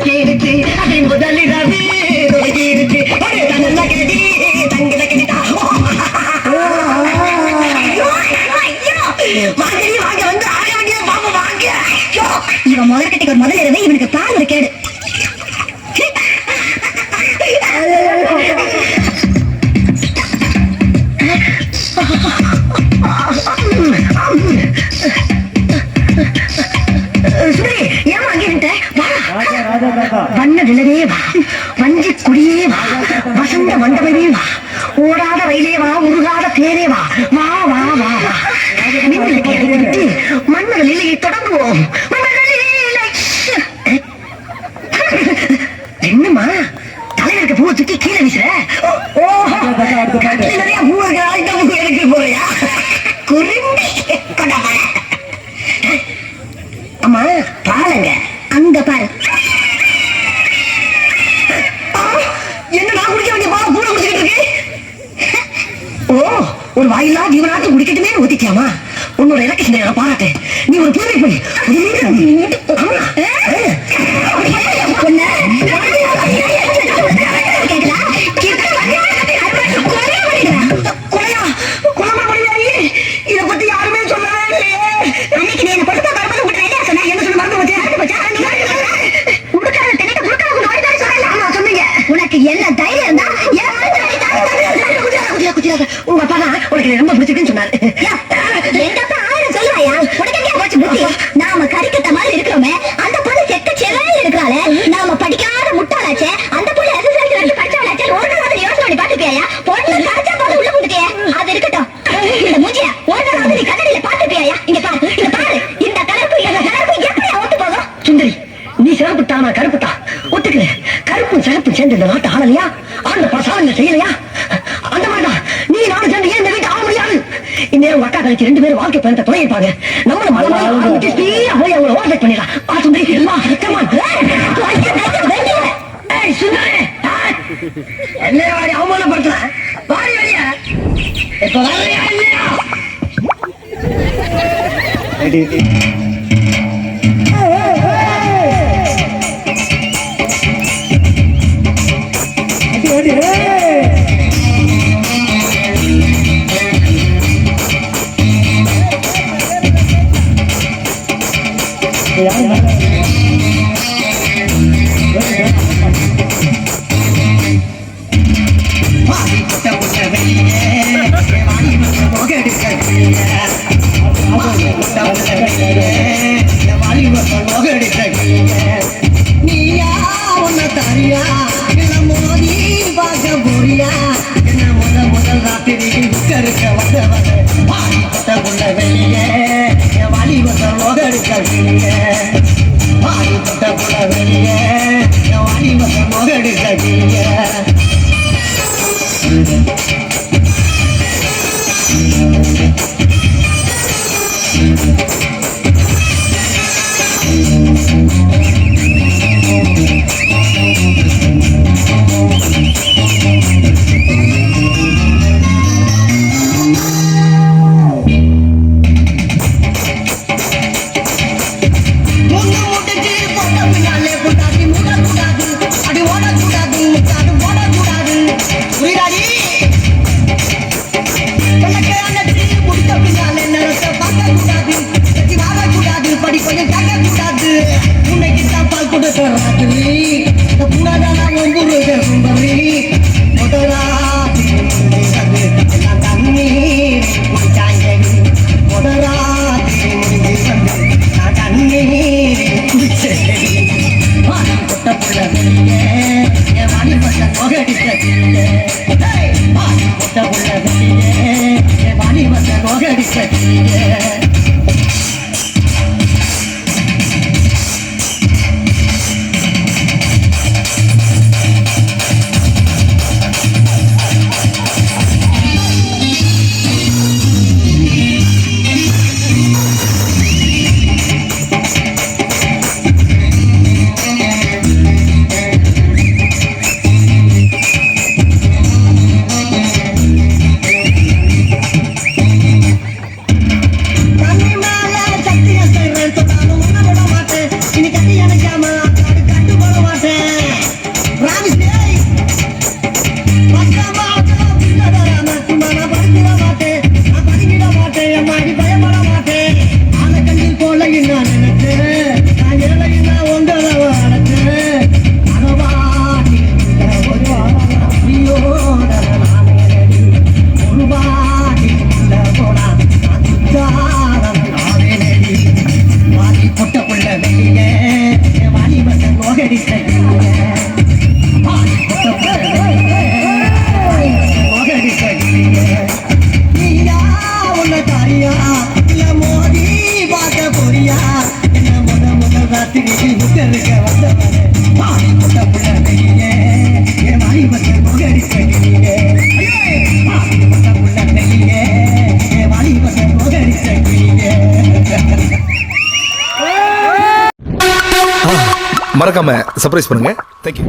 கேட்டு அதை முதலிடவே கேட்டு தன்ன கேடி தங்கில கேட்டா வாங்க வந்து ஆக வேண்டிய பாப்பா வாங்க. இவன் முதற்கட்டைக்கு ஒரு முதல் இரவே இவனுக்கு பால் ஒரு கேடு. ஏமா அங்கே வண்ண நிலவே வா, வஞ்சி குடியே வா, வசந்த மண்டபமே வா, ஓடாத ரயிலே வா, உருகாத தேரே வா, வா வா வா வா. மின்விளக்கை அடைத்துவிட்டு மன்மத லீலையை தொடங்குவோம். என்னம்மா தலைவருக்கு பூவை தூக்கி கீழே வீசுற? நிறைய பூ எடுத்து போறியா? குறும்பி அம்மா பாருங்க அங்க பாரு. என்ன நான் குடிக்க வேண்டிய பால் பூனை குடிச்சுக்கிட்டு இருக்கு? ஓ, ஒரு வாயிலா ஜீவனாட்டு குடிக்கட்டுமே ஊத்திக்காமா? உன்னோட எலக்ஷன் நான் பாராட்டு. நீ ஒரு புதுமை போய் இதை பத்தி யாருமே சொல்லவே இல்லையே. அன்னைக்கு நீ என்ன பொறுத்த பரப்பது விட்டு சொன்ன என்ன சொல்லி மறந்து போச்சு. சொன்னீங்க உனக்கு என்ன தைரியம் இருந்தா உங்க அப்பா தான் உனக்கு ரொம்ப பிடிச்சிருக்குன்னு சொன்னாரு. எங்க அப்பா ஆயிரம் சொல்லுவாயா? உனக்கு போச்சு புத்தி. நாம கறிக்கட்ட மாதிரி இருக்கிறோமே, அந்த பொண்ணு செக்க செல்லையில இருக்கிறாளே, நாம படிக்காத முட்டாளாச்சே, அந்த பொண்ணு எஸ்எஸ்எல்சி படிச்சவளாச்சே, ஒரு நாள் யோசனை பண்ணி பாத்துப்பியா? பொண்ணு கரைச்சா போது உள்ள போட்டுட்டியா? அது இருக்கட்டும், இந்த மூஞ்சியா ஒரு நாள் நீ கண்ணடியில பாத்துப்பியா? இங்க பாரு, இங்க பாரு, இந்த கலருக்கு இந்த கலருக்கு எப்படி ஒத்து போகும்? சுந்தரி, நீ சிறப்பு தானா கருப்பு தான் ஒத்துக்கிறேன். கருப்பும் சிறப்பும் சேர்ந்து இந்த நாட்டு ஆளலையா? ஆண்ட பசாங்க செய்யலையா? அந்த மாதிரிதான் நீ நானும் சேர்ந்து ஏன் இந்த வீட்டு ஆள முடியாது? இந்நேரம் அக்கா கழிச்சு ரெண்டு பேரும் வாழ்க்கை பயணத்தை துணையிருப்பாங்க. நம்மளும் போய் அவங்களை ஓவர்டேக் பண்ணிடலாம். சுந்தரி என்ன வாடி அவமானப்படுத்தல? வாடி வெளியா இப்ப வரையா இல்லையா? நீயா உன்ன தரியா மோதி பார்க்க போறியா? என்ன முதல் ராத்திரி இருக்க வந்த உள்ள வெளியே வாலி வசம் மோகடிக்க வெளியே வாலிபட்ட புள்ள வெளியே வாலி வசம் மோகடிக்க வெளியே நீயா உன்னை தாரியா இல்ல மோதி பார்க்க போறியா என்ன முத ராத்திரி முட்டருக்க வந்தவனே பாடி முட்ட புள்ள கையே என் வாலிபத்தை முகடிச்ச கிளியே பாடி முட்ட புள்ள கையே என் வாலிபத்தை முகடிச்ச கிளியே. மறக்காம சர்ப்ரைஸ் பண்ணுங்க. தேங்க்யூ.